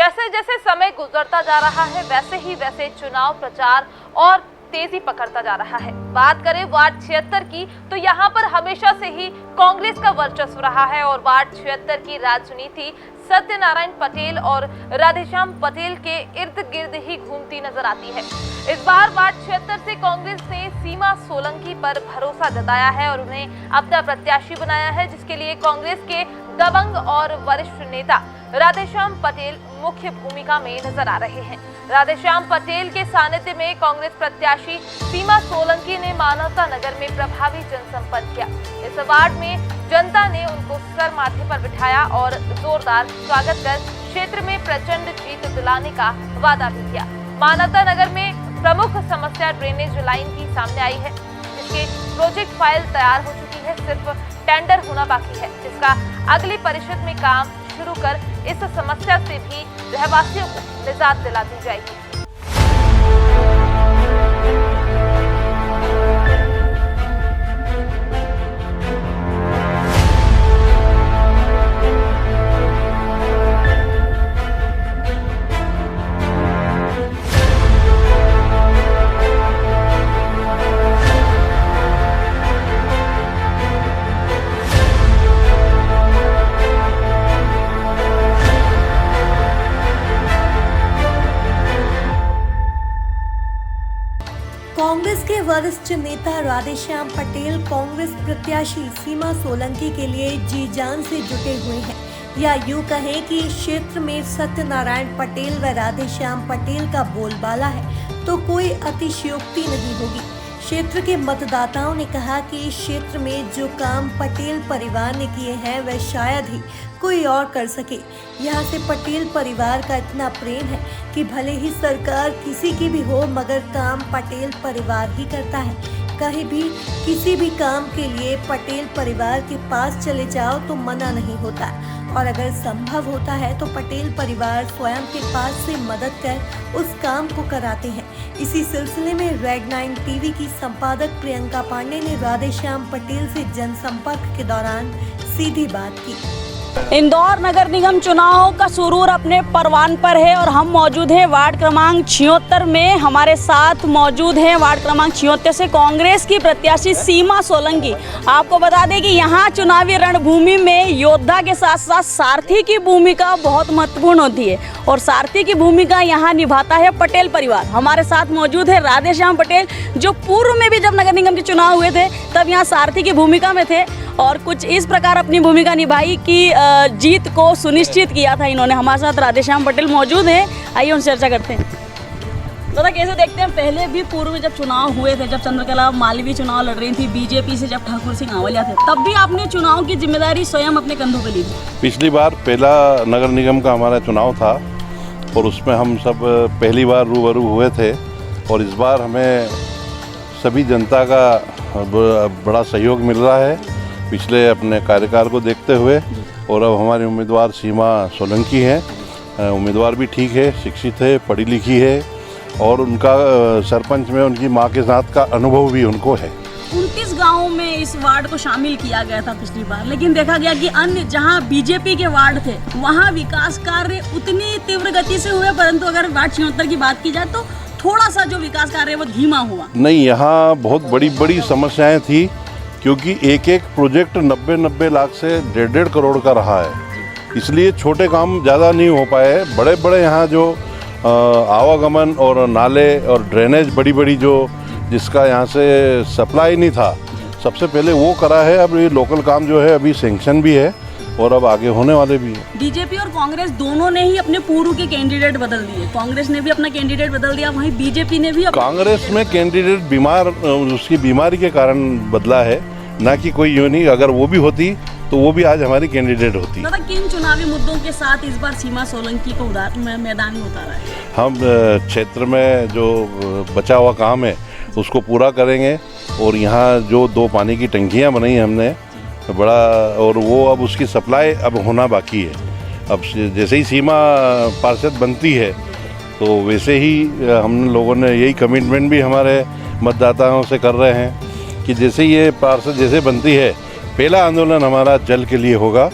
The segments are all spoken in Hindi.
जैसे जैसे समय गुजरता जा रहा है वैसे चुनाव प्रचार और तेजी पकड़ता जा रहा है। बात करें वार्ड 76 की तो यहाँ पर हमेशा से ही कांग्रेस का वर्चस्व रहा है और वार्ड 76 की राजनीति सत्यनारायण पटेल और राधेश्याम पटेल के इर्द गिर्द ही घूमती नजर आती है। इस बार वार्ड 76 से कांग्रेस ने सीमा सोलंकी पर भरोसा जताया है और उन्हें अपना प्रत्याशी बनाया है, जिसके लिए कांग्रेस के दबंग और वरिष्ठ नेता राधेश्याम पटेल मुख्य भूमिका में नजर आ रहे हैं। राधेश्याम पटेल के सानिध्य में कांग्रेस प्रत्याशी सीमा सोलंकी ने मानवता नगर में प्रभावी जनसंपर्क किया। इस वार्ड में जनता ने उनको सर माथे पर बिठाया और जोरदार स्वागत कर क्षेत्र में प्रचंड जीत दिलाने का वादा भी किया। मानवता नगर में प्रमुख समस्या ड्रेनेज लाइन की सामने आई है, जिसके प्रोजेक्ट फाइल तैयार हो चुकी है, सिर्फ टेंडर होना बाकी है, जिसका अगली परिषद में काम शुरू कर इस समस्या से भी रहवासियों को निजात दिला दी जाएगी। कांग्रेस के वरिष्ठ नेता राधेश्याम पटेल कांग्रेस प्रत्याशी सीमा सोलंकी के लिए जी जान से जुटे हुए हैं, या यूं कहें कि इस क्षेत्र में सत्यनारायण पटेल व राधेश्याम पटेल का बोलबाला है तो कोई अतिशयोक्ति नहीं होगी। क्षेत्र के मतदाताओं ने कहा कि इस क्षेत्र में जो काम पटेल परिवार ने किए हैं वह शायद ही कोई और कर सके। यहाँ से पटेल परिवार का इतना प्रेम है कि भले ही सरकार किसी की भी हो मगर काम पटेल परिवार ही करता है। कहीं भी किसी भी काम के लिए पटेल परिवार के पास चले जाओ तो मना नहीं होता और अगर संभव होता है तो पटेल परिवार स्वयं के पास से मदद कर उस काम को कराते हैं। इसी सिलसिले में रेड 9 टीवी की संपादक प्रियंका पांडे ने राधेश्याम पटेल से जनसंपर्क के दौरान सीधी बात की। इंदौर नगर निगम चुनाव का सुरूर अपने परवान पर है और हम मौजूद हैं वार्ड क्रमांक 76 में। हमारे साथ मौजूद हैं वार्ड क्रमांक 76 से कांग्रेस की प्रत्याशी सीमा सोलंकी। आपको बता दें कि यहाँ चुनावी रणभूमि में योद्धा के साथ साथ सारथी की भूमिका बहुत महत्वपूर्ण होती है और सारथी की भूमिका यहाँ निभाता है पटेल परिवार। हमारे साथ मौजूद है राधेश्याम पटेल, जो पूर्व में भी जब नगर निगम के चुनाव हुए थे तब यहाँ सारथी की भूमिका में थे और कुछ इस प्रकार अपनी भूमिका निभाई कि जीत को सुनिश्चित किया था इन्होंने। हमारे साथ राधेश्याम पटेल मौजूद हैं, आइए उनसे चर्चा करते हैं। दादा कैसे देखते हैं, पहले भी पूर्व में जब चुनाव हुए थे, जब चंद्रकला मालवीय चुनाव लड़ रही थी बीजेपी से, जब ठाकुर सिंह आंवलिया थे, तब भी आपने चुनाव की जिम्मेदारी स्वयं अपने कंधों पर ली थी। पिछली बार पहला नगर निगम का हमारा चुनाव था और उसमें हम सब पहली बार रूबरू हुए थे और इस बार हमें सभी जनता का बड़ा सहयोग मिल रहा है पिछले अपने कार्यकाल को देखते हुए। और अब हमारी उम्मीदवार सीमा सोलंकी हैं। उम्मीदवार भी ठीक है, शिक्षित है, पढ़ी लिखी है और उनका सरपंच में उनकी मां के साथ का अनुभव भी उनको है। 29 गांवों में इस वार्ड को शामिल किया गया था पिछली बार, लेकिन देखा गया कि अन्य जहां बीजेपी के वार्ड थे वहां विकास कार्य उतनी तीव्र गति से हुए, परंतु अगर वार्ड 76 की बात की जाए तो थोड़ा सा जो विकास कार्य है वो धीमा हुआ। नहीं, यहाँ बहुत बड़ी बड़ी समस्याएं थी क्योंकि एक एक प्रोजेक्ट 90-90 लाख से 1.5 करोड़ का रहा है, इसलिए छोटे काम ज़्यादा नहीं हो पाए। बड़े बड़े यहाँ जो आवागमन और नाले और ड्रेनेज बड़ी बड़ी जो जिसका यहाँ से सप्लाई नहीं था, सबसे पहले वो करा है। अब ये लोकल काम जो है अभी सेंक्शन भी है और अब आगे होने वाले भी हैं। बीजेपी और कांग्रेस दोनों ने ही अपने पूर्व के कैंडिडेट बदल दिए। कांग्रेस ने भी अपना कैंडिडेट बदल दिया, वहीं बीजेपी ने भी। कांग्रेस में कैंडिडेट बीमार, उसकी बीमारी के कारण बदला है, ना कि कोई यूँ नहीं। अगर वो भी होती तो वो भी आज हमारी कैंडिडेट होती। दादा किन चुनावी मुद्दों के साथ इस बार सीमा सोलंकी को मैदान में उतारा है? हम क्षेत्र में जो बचा हुआ काम है उसको पूरा करेंगे और यहाँ जो 2 पानी की टंकियाँ बनाई हमने बड़ा, और वो अब उसकी सप्लाई अब होना बाकी है। अब जैसे ही सीमा पार्षद बनती है तो वैसे ही हम लोगों ने यही कमिटमेंट भी हमारे मतदाताओं से कर रहे हैं कि जैसे ये पार्षद जैसे बनती है, पहला आंदोलन हमारा जल के लिए होगा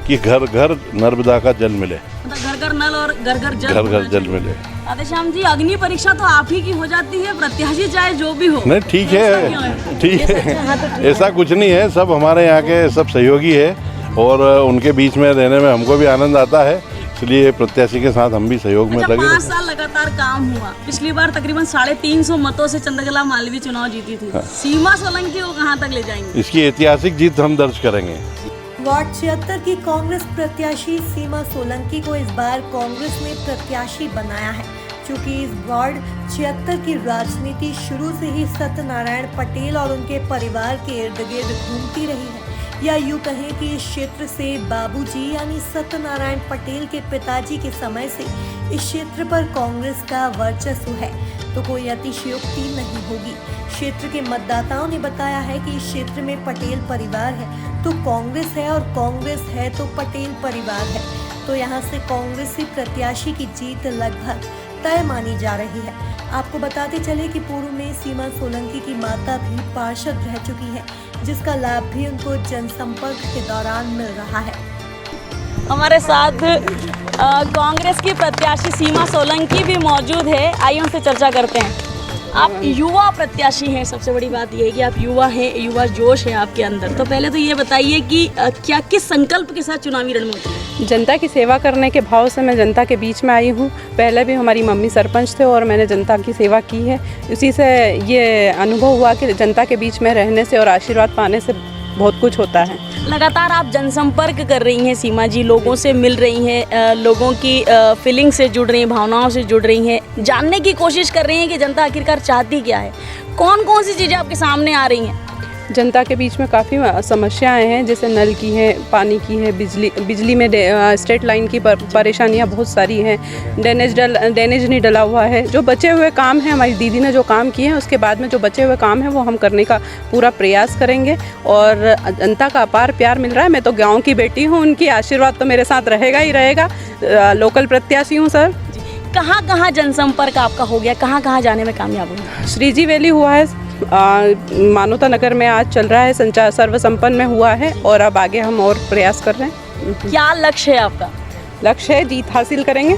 कि घर घर नर्मदा का जल मिले। घर घर नल और घर घर जल घर घर जल मिले। राधेश्याम जी, अग्नि परीक्षा तो आप ही की हो जाती है, प्रत्याशी चाहे जो भी हो। नहीं ठीक है, ठीक है, ऐसा कुछ नहीं है, सब हमारे यहाँ के सब सहयोगी है और उनके बीच में रहने में हमको भी आनंद आता है, इसलिए प्रत्याशी के साथ हम भी सहयोग में लगे। 5 साल लगातार काम हुआ, पिछली बार तकरीबन 350 मतों से चंद्रकला मालवीय चुनाव जीती थी। सीमा सोलंकी को कहाँ तक ले जाएंगे? इसकी ऐतिहासिक जीत हम दर्ज करेंगे। वार्ड 76 की कांग्रेस प्रत्याशी सीमा सोलंकी को इस बार कांग्रेस ने प्रत्याशी बनाया है, क्योंकि इस वार्ड 76 की राजनीति शुरू से ही सत्यनारायण पटेल और उनके परिवार के इर्द गिर्द घूमती रही है, या यूं कहें कि इस क्षेत्र से बाबूजी यानी सत्यनारायण पटेल के पिताजी के समय से इस क्षेत्र पर कांग्रेस का वर्चस्व है, तो कोई अतिशयोक्ति नहीं होगी। क्षेत्र के मतदाताओं ने बताया है कि इस क्षेत्र में पटेल परिवार है तो कांग्रेस है, और कांग्रेस है तो पटेल परिवार है, तो यहाँ से कांग्रेसी प्रत्याशी की जीत लगभग तय मानी जा रही है। आपको बताते चले कि पूर्व में सीमा सोलंकी की माता भी पार्षद रह चुकी है, जिसका लाभ भी उनको जनसंपर्क के दौरान मिल रहा है। हमारे साथ कांग्रेस की प्रत्याशी सीमा सोलंकी भी मौजूद है, आइए उनसे चर्चा करते हैं। आप युवा प्रत्याशी हैं, सबसे बड़ी बात यह है कि आप युवा हैं, युवा जोश है आपके अंदर। तो पहले तो ये बताइए कि क्या किस संकल्प के साथ चुनावी रण में उतरे? जनता की सेवा करने के भाव से मैं जनता के बीच में आई हूँ। पहले भी हमारी मम्मी सरपंच थे और मैंने जनता की सेवा की है, इसी से ये अनुभव हुआ कि जनता के बीच में रहने से और आशीर्वाद पाने से बहुत कुछ होता है। लगातार आप जनसंपर्क कर रही हैं सीमा जी, लोगों से मिल रही हैं, लोगों की फीलिंग से जुड़ रही हैं, भावनाओं से जुड़ रही हैं, जानने की कोशिश कर रही हैं कि जनता आखिरकार चाहती क्या है। कौन कौन सी चीज़ें आपके सामने आ रही हैं? जनता के बीच में काफ़ी समस्याएं हैं, जैसे नल की है, पानी की है, बिजली में स्ट्रेट लाइन की परेशानियां बहुत सारी हैं, ड्रेनेज नहीं डला हुआ है। जो बचे हुए काम हैं, हमारी दीदी ने जो काम किए हैं उसके बाद में जो बचे हुए काम हैं वो हम करने का पूरा प्रयास करेंगे, और जनता का अपार प्यार मिल रहा है। मैं तो गाँव की बेटी हूँ, उनकी आशीर्वाद तो मेरे साथ रहेगा ही रहेगा। लोकल प्रत्याशी हूँ सर। कहाँ कहाँ जनसंपर्क आपका हो गया, कहाँ कहाँ जाने में कामयाब हुआ? श्रीजी वैली हुआ है, मानवता नगर में आज चल रहा है, संचार सर्व संपन्न में हुआ है, और अब आगे हम और प्रयास कर रहे हैं। क्या लक्ष्य है आपका? लक्ष्य है जीत हासिल करेंगे।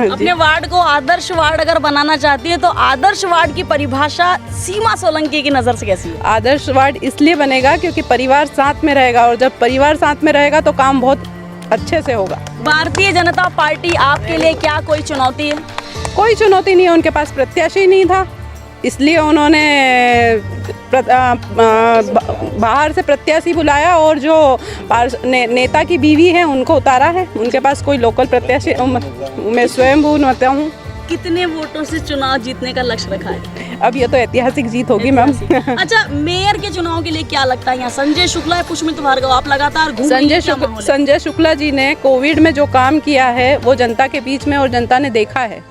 अपने वार्ड को आदर्श वार्ड अगर बनाना चाहती है तो आदर्श वार्ड की परिभाषा सीमा सोलंकी की नज़र से कैसी है? आदर्श वार्ड इसलिए बनेगा क्योंकि परिवार साथ में रहेगा, और जब परिवार साथ में रहेगा तो काम बहुत अच्छे से होगा। भारतीय जनता पार्टी आपके लिए क्या कोई चुनौती है? कोई चुनौती नहीं है, उनके पास प्रत्याशी नहीं था, इसलिए उन्होंने बाहर से प्रत्याशी बुलाया, और जो नेता की बीवी है उनको उतारा है। उनके पास कोई लोकल प्रत्याशी, मैं स्वयं होता हूँ। कितने वोटों से चुनाव जीतने का लक्ष्य रखा है? अब ये तो ऐतिहासिक जीत होगी मैम। अच्छा, मेयर के चुनाव के लिए क्या लगता है? यहाँ संजय शुक्ला है, पुष्पमित्र भार्गव, आप लगातार घूम रही हैं, संजय शुक्ला जी ने कोविड में जो काम किया है वो जनता के बीच में, और जनता ने देखा है,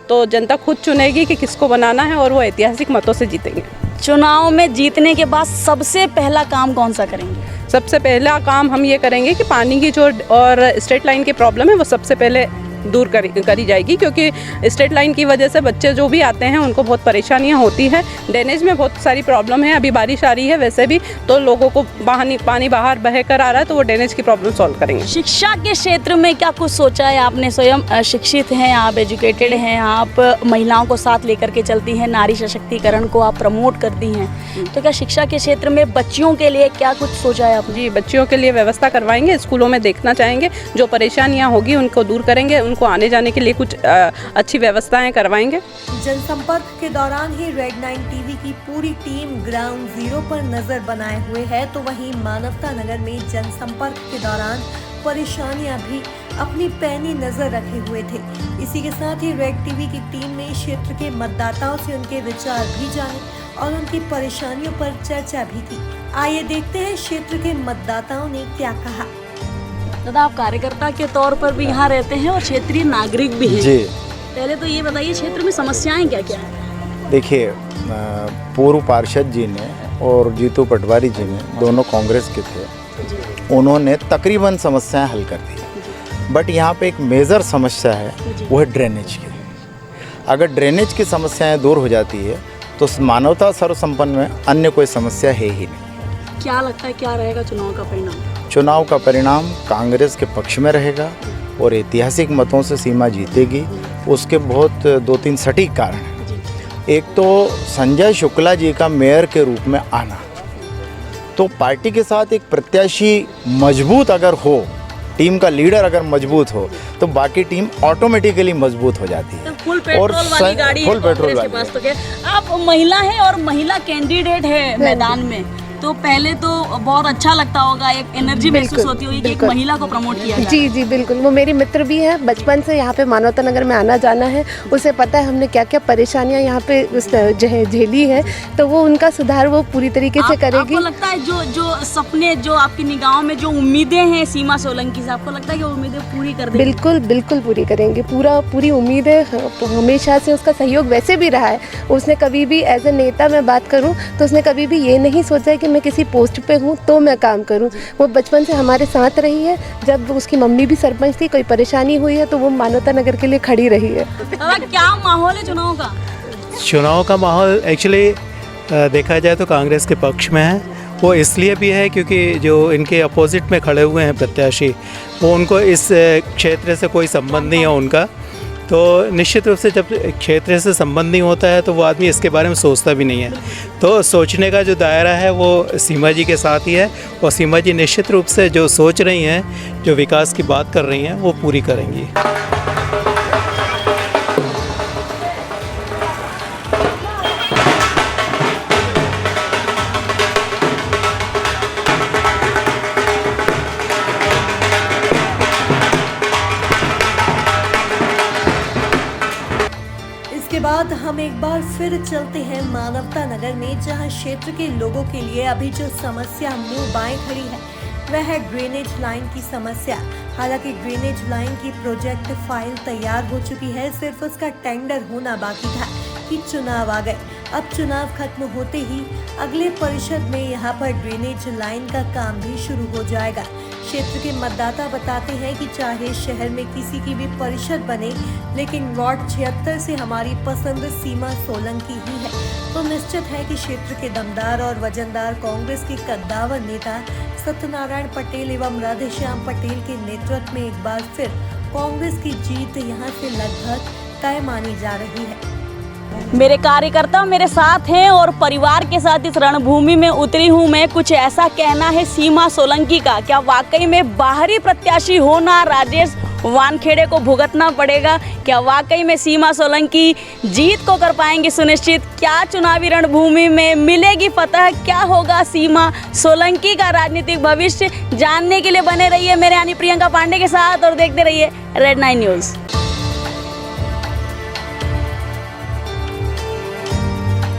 तो जनता खुद चुनेगी कि किसको बनाना है, और वो ऐतिहासिक मतों से जीतेंगे। चुनाव में जीतने के बाद सबसे पहला काम कौन सा करेंगे? सबसे पहला काम हम ये करेंगे कि पानी की जो और स्ट्रेट लाइन की प्रॉब्लम है वो सबसे पहले दूर करी जाएगी, क्योंकि स्ट्रेट लाइन की वजह से बच्चे जो भी आते हैं उनको बहुत परेशानियां होती हैं। ड्रेनेज में बहुत सारी प्रॉब्लम है, अभी बारिश आ रही है वैसे भी, तो लोगों को पानी बाहर बह कर आ रहा है, तो वो ड्रेनेज की प्रॉब्लम सॉल्व करेंगे। शिक्षा के क्षेत्र में क्या कुछ सोचा है आपने? स्वयं शिक्षित हैं आप, एजुकेटेड हैं आप, महिलाओं को साथ लेकर के चलती हैं, नारी सशक्तिकरण को आप प्रमोट करती हैं, तो क्या शिक्षा के क्षेत्र में बच्चियों के लिए क्या कुछ सोचा है आपने? जी, बच्चियों के लिए व्यवस्था करवाएंगे, स्कूलों में देखना चाहेंगे, जो परेशानियाँ होगी उनको दूर करेंगे, उनको आने जाने के लिए कुछ अच्छी व्यवस्थाएं करवाएंगे। जनसंपर्क के दौरान ही रेड 9 टीवी की पूरी टीम ग्राउंड जीरो पर नजर बनाए हुए है, तो वहीं मानवता नगर में जनसंपर्क के दौरान परेशानियां भी अपनी पैनी नजर रखे हुए थे। इसी के साथ ही रेड टीवी की टीम ने क्षेत्र के मतदाताओं से उनके विचार भी जाने और उनकी परेशानियों पर चर्चा भी की। आइए देखते हैं क्षेत्र के मतदाताओं ने क्या कहा। दादा, आप कार्यकर्ता के तौर पर भी यहाँ रहते हैं और क्षेत्रीय नागरिक भी हैं। जी, पहले तो ये बताइए क्षेत्र में समस्याएं क्या क्या हैं? देखिए, पूर्व पार्षद जी ने और जीतू पटवारी जी ने, दोनों कांग्रेस के थे, उन्होंने तकरीबन समस्याएं हल कर दी। बट यहाँ पे एक मेजर समस्या है, वो है ड्रेनेज की। अगर ड्रेनेज की समस्याएं दूर हो जाती है तो मानवता सर्वसंपन्न में अन्य कोई समस्या है ही नहीं। क्या लगता है क्या रहेगा चुनाव का परिणाम? चुनाव का परिणाम कांग्रेस के पक्ष में रहेगा, और ऐतिहासिक मतों से सीमा जीतेगी। उसके बहुत 2-3 सटीक कारण हैं। एक तो संजय शुक्ला जी का मेयर के रूप में आना, तो पार्टी के साथ एक प्रत्याशी मजबूत अगर हो, टीम का लीडर अगर मजबूत हो, तो बाकी टीम ऑटोमेटिकली मजबूत हो जाती है। तो फुल पेट्रोल वाली गाड़ी फुल पेट्रोल के पास तो क्या, आप महिला हैं और महिला कैंडिडेट है मैदान में, तो पहले तो बहुत अच्छा लगता होगा, एक एनर्जी महसूस होती होगी कि एक महिला को प्रमोट किया जाए। जी जी बिल्कुल, वो मेरी मित्र भी है, बचपन से यहाँ पे मानवता नगर में आना जाना है, उसे पता है हमने क्या क्या परेशानियाँ यहाँ पे झेली है, तो वो उनका सुधार वो पूरी तरीके से करेगी। आपको लगता है जो सपने, जो आपकी निगाहों में जो उम्मीदें हैं सीमा सोलंकी से, आपको लगता है कि वो उम्मीदें पूरी कर देंगी? बिल्कुल बिल्कुल पूरी करेंगे, पूरी उम्मीद है। हमेशा से उसका सहयोग वैसे भी रहा है, उसने कभी भी एज ए नेता मैं बात करूँ तो उसने कभी भी ये नहीं सोचा है कि मैं किसी पोस्ट पे हूँ तो मैं काम करूँ। वो बचपन से हमारे साथ रही है, जब उसकी मम्मी भी सरपंच थी, कोई परेशानी हुई है तो वो मानवता नगर के लिए खड़ी रही है। क्या माहौल है चुनाव का? चुनाव का माहौल एक्चुअली देखा जाए तो कांग्रेस के पक्ष में है। वो इसलिए भी है क्योंकि जो इनके अपोजिट में खड़े हुए हैं प्रत्याशी, वो उनको इस क्षेत्र से कोई संबंध नहीं है उनका, तो निश्चित रूप से जब क्षेत्र से संबंध नहीं होता है तो वो आदमी इसके बारे में सोचता भी नहीं है। तो सोचने का जो दायरा है वो सीमा जी के साथ ही है, और सीमा जी निश्चित रूप से जो सोच रही हैं, जो विकास की बात कर रही हैं, वो पूरी करेंगी। इसके बाद हम एक बार फिर चलते हैं मानवता नगर में, जहां क्षेत्र के लोगों के लिए अभी जो समस्या मुंह बाएं खड़ी है वह है ड्रेनेज लाइन की समस्या। हालांकि ड्रेनेज लाइन की प्रोजेक्ट फाइल तैयार हो चुकी है, सिर्फ उसका टेंडर होना बाकी था कि चुनाव आ गए। अब चुनाव खत्म होते ही अगले परिषद में यहां पर ड्रेनेज लाइन का काम भी शुरू हो जाएगा। क्षेत्र के मतदाता बताते हैं कि चाहे शहर में किसी की भी परिषद बने, लेकिन वार्ड 76 से हमारी पसंद सीमा सोलंकी ही है। तो निश्चित है कि क्षेत्र के दमदार और वजनदार कांग्रेस के कद्दावर नेता सत्यनारायण पटेल एवं राधेश्याम पटेल के नेतृत्व में एक बार फिर कांग्रेस की जीत यहां से लगभग तय मानी जा रही है। मेरे कार्यकर्ता मेरे साथ हैं और परिवार के साथ इस रणभूमि में उतरी हूं मैं। कुछ ऐसा कहना है सीमा सोलंकी का, क्या वाकई में बाहरी प्रत्याशी होना राजेश वानखेड़े को भुगतना पड़ेगा? क्या वाकई में सीमा सोलंकी जीत को कर पाएंगे सुनिश्चित? क्या चुनावी रणभूमि में मिलेगी फतह? क्या होगा सीमा सोलंकी का राजनीतिक भविष्य? जानने के लिए बने रहिए मेरे यानी प्रियंका पांडे के साथ और देखते रहिए रेड 9 न्यूज़।